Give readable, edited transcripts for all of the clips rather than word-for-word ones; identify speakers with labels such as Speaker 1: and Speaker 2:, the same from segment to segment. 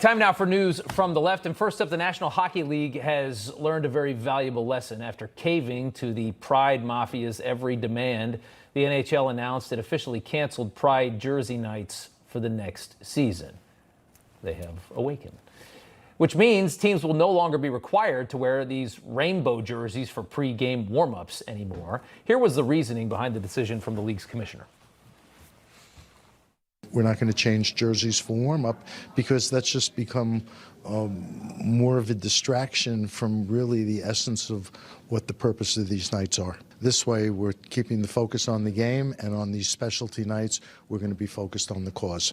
Speaker 1: Time now for news from the left. And first up, the National Hockey League has learned a very valuable lesson. After caving to the Pride Mafia's every demand, the NHL announced it officially canceled Pride jersey nights for the next season. They have awakened. Which means teams will no longer be required to wear these rainbow jerseys for pre-game warm-ups anymore. Here was the reasoning behind the decision from the league's commissioner.
Speaker 2: We're not going to change jerseys for warm-up because that's just become more of a distraction from really the essence of what the purpose of these nights are. This way, we're keeping the focus on the game, and on these specialty nights, we're going to be focused on the cause.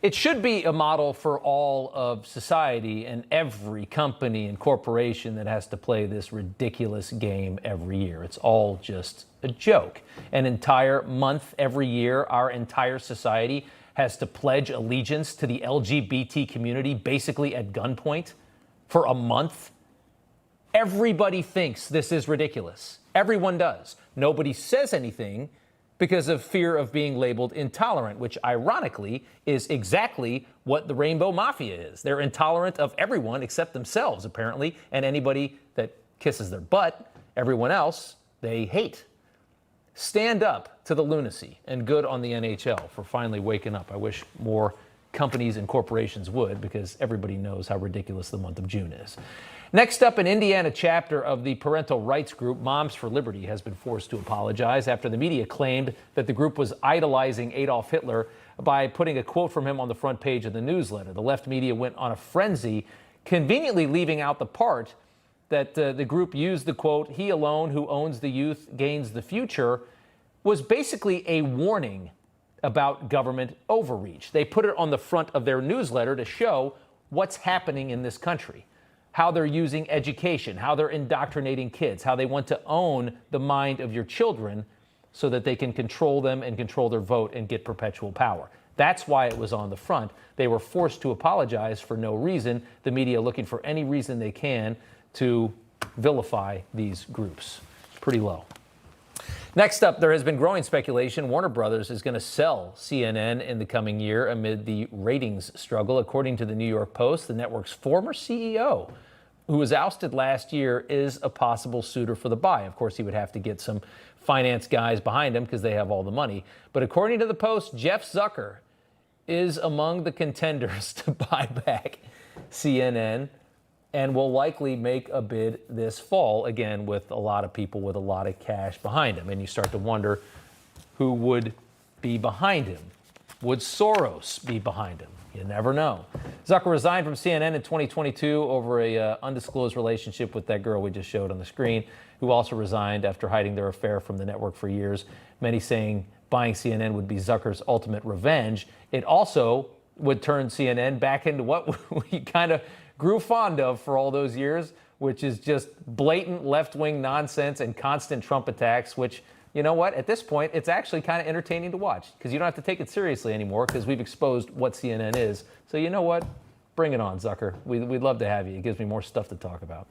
Speaker 1: It should be a model for all of society and every company and corporation that has to play this ridiculous game every year. It's all just a joke. An entire month every year, our entire society has to pledge allegiance to the LGBT community, basically at gunpoint, for a month. Everybody thinks this is ridiculous. Everyone does. Nobody says anything because of fear of being labeled intolerant, which ironically is exactly what the Rainbow Mafia is. They're intolerant of everyone except themselves, apparently, and anybody that kisses their butt. Everyone else, they hate. Stand up to the lunacy, and good on the NHL for finally waking up. I wish more companies and corporations would, because everybody knows how ridiculous the month of June is. Next up, an Indiana chapter of the parental rights group Moms for Liberty has been forced to apologize after the media claimed that the group was idolizing Adolf Hitler by putting a quote from him on the front page of the newsletter. The left media went on a frenzy, conveniently leaving out the part that the group used the quote, "He alone who owns the youth gains the future," was basically a warning about government overreach. They put it on the front of their newsletter to show what's happening in this country, how they're using education, how they're indoctrinating kids, how they want to own the mind of your children so that they can control them and control their vote and get perpetual power. That's why it was on the front. They were forced to apologize for no reason, the media looking for any reason they can to vilify these groups. Pretty low. Next up, there has been growing speculation Warner Brothers is going to sell CNN in the coming year amid the ratings struggle. According to the New York Post, the network's former CEO, who was ousted last year, is a possible suitor for the buy. Of course, he would have to get some finance guys behind him because they have all the money. But according to the Post, Jeff Zucker is among the contenders to buy back CNN and will likely make a bid this fall, again, with a lot of people with a lot of cash behind him. And you start to wonder who would be behind him. Would Soros be behind him? You never know. Zucker resigned from CNN in 2022 over a undisclosed relationship with that girl we just showed on the screen, who also resigned after hiding their affair from the network for years. Many saying buying CNN would be Zucker's ultimate revenge. It also would turn CNN back into what we kind of grew fond of for all those years, which is just blatant left-wing nonsense and constant Trump attacks, which, you know what, at this point, it's actually kind of entertaining to watch because you don't have to take it seriously anymore because we've exposed what CNN is. So you know what? Bring it on, Zucker. We'd love to have you. It gives me more stuff to talk about.